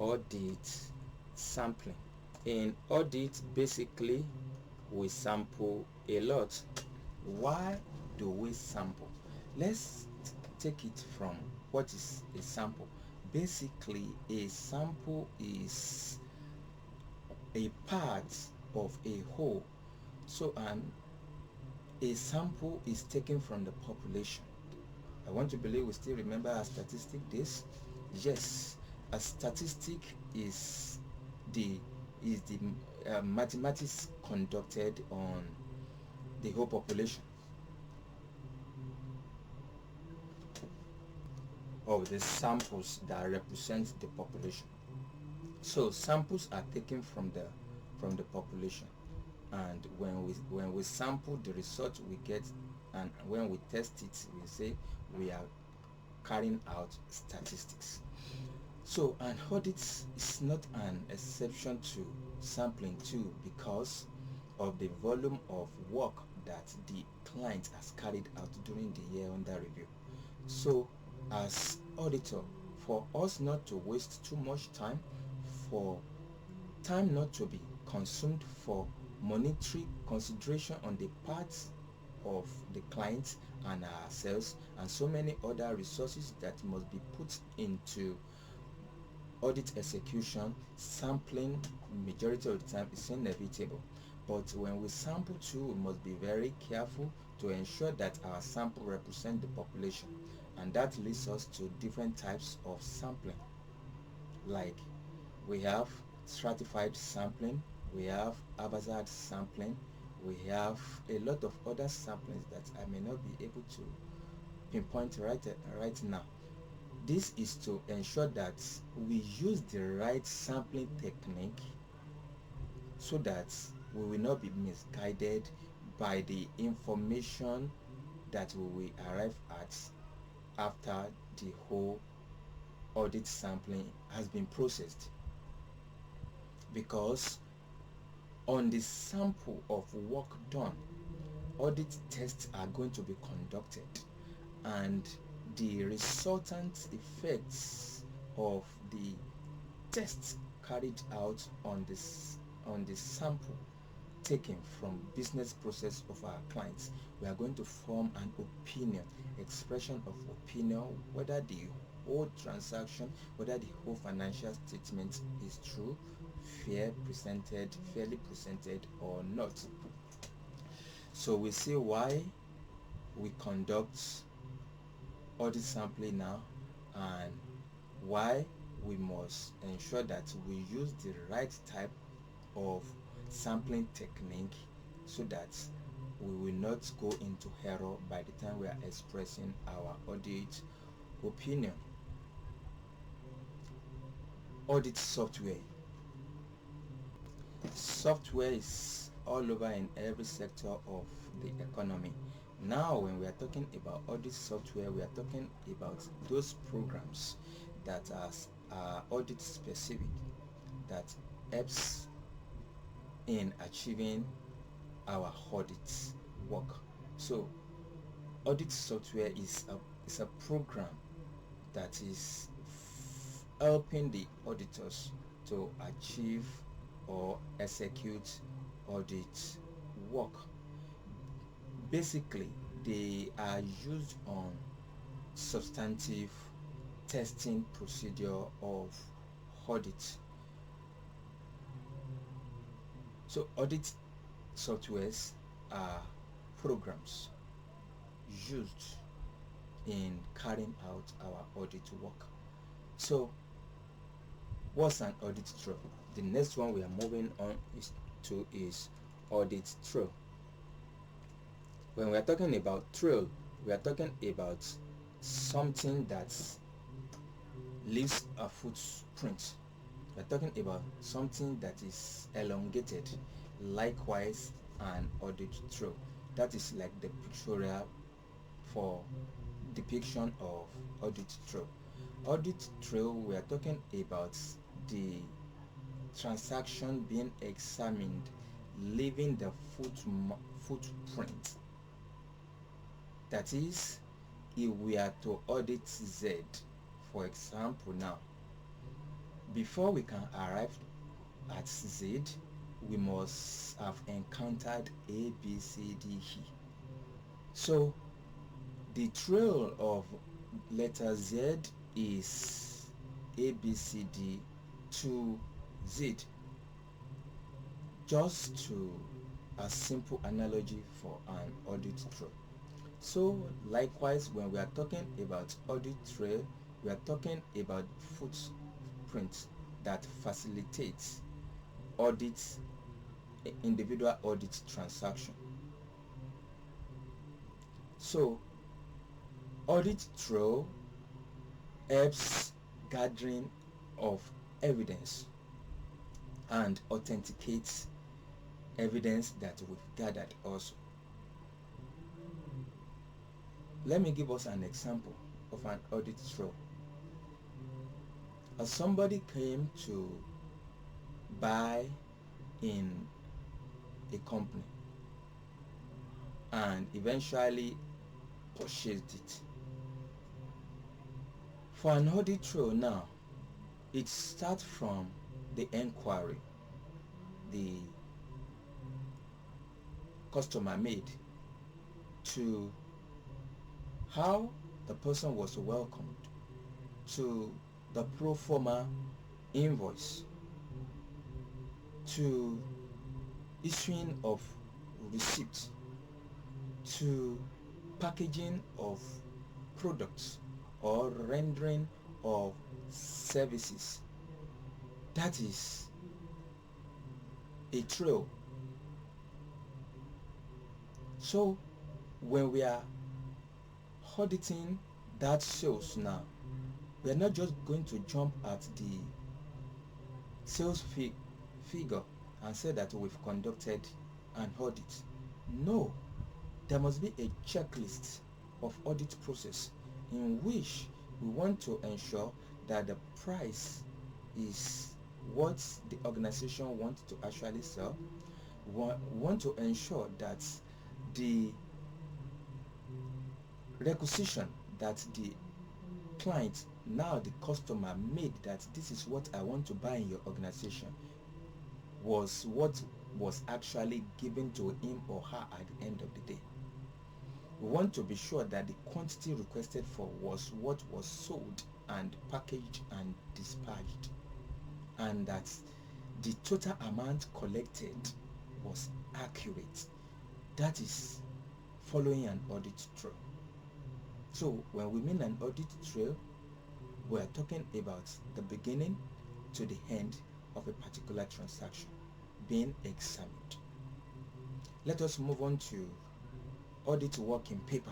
audit sampling. In audit, basically we sample a lot. Why do we sample? Let's take it from what is a sample. Basically, a sample is a part of a whole. So a sample is taken from the population. I want to believe we still remember our statistic this. Yes, a statistic is the mathematics conducted on the whole population of the samples that represent the population. So samples are taken from the population, and when we sample the result we get, and when we test it, we say we are carrying out statistics. So an audit is not an exception to sampling too, because of the volume of work that the client has carried out during the year under review. So as auditor, for us not to waste too much time, for time not to be consumed for monetary consideration on the part of the client and ourselves, and so many other resources that must be put into audit execution, sampling majority of the time is inevitable. But when we sample too, we must be very careful to ensure that our sample represents the population, and that leads us to different types of sampling. Like we have stratified sampling, we have haphazard sampling, we have a lot of other samplings that I may not be able to pinpoint right now. This is to ensure that we use the right sampling technique so that we will not be misguided by the information that we will arrive at after the whole audit sampling has been processed. Because on the sample of work done, audit tests are going to be conducted, and the resultant effects of the tests carried out on the sample taken from business process of our clients, we are going to form an opinion, expression of opinion, whether the whole transaction, whether the whole financial statement is true, fairly presented or not. So we see why we conduct audit sampling now, and why we must ensure that we use the right type of sampling technique so that we will not go into error by the time we are expressing our audit opinion. Audit software. Software is all over in every sector of the economy. Now when we are talking about audit software, we are talking about those programs that are audit specific, that helps in achieving our audit work. So audit software is a program that is helping the auditors to achieve or execute audit work. Basically, they are used on substantive testing procedure of audit. So audit softwares are programs used in carrying out our audit work. So what's an audit trail? The next one we are moving on is audit trail. When we are talking about trail, we are talking about something that leaves a footprint. We are talking about something that is elongated. Likewise, an audit trail, that is like the pictorial for depiction of audit trail. Audit trail, we are talking about the transaction being examined, leaving the footprint. That is, if we are to audit Z, for example, now, before we can arrive at Z, we must have encountered A, B, C, D, E. So the trail of letter Z is A, B, C, D to Z. Just to a simple analogy for an audit trail. So likewise, when we are talking about audit trail, we are talking about footprints that facilitates audits, individual audit transaction. So audit trail helps gathering of evidence and authenticates evidence that we've gathered also. Let me give us an example of an audit trail. As somebody came to buy in a company and eventually purchased it. For an audit trail now, it starts from the inquiry the customer made to how the person was welcomed, to the pro forma invoice, to issuing of receipt, to packaging of products or rendering of services. That is a trail. So when we are auditing that sales now, we are not just going to jump at the sales figure and say that we've conducted an audit. No, there must be a checklist of audit process in which we want to ensure that the price is what the organization wants to actually sell. We want to ensure that the requisition that the client, now the customer, made, that this is what I want to buy in your organization, was what was actually given to him or her at the end of the day. We want to be sure that the quantity requested for was what was sold and packaged and dispatched, and that the total amount collected was accurate. That is following an audit trail. So when we mean an audit trail, we are talking about the beginning to the end of a particular transaction being examined. Let us move on to audit working paper.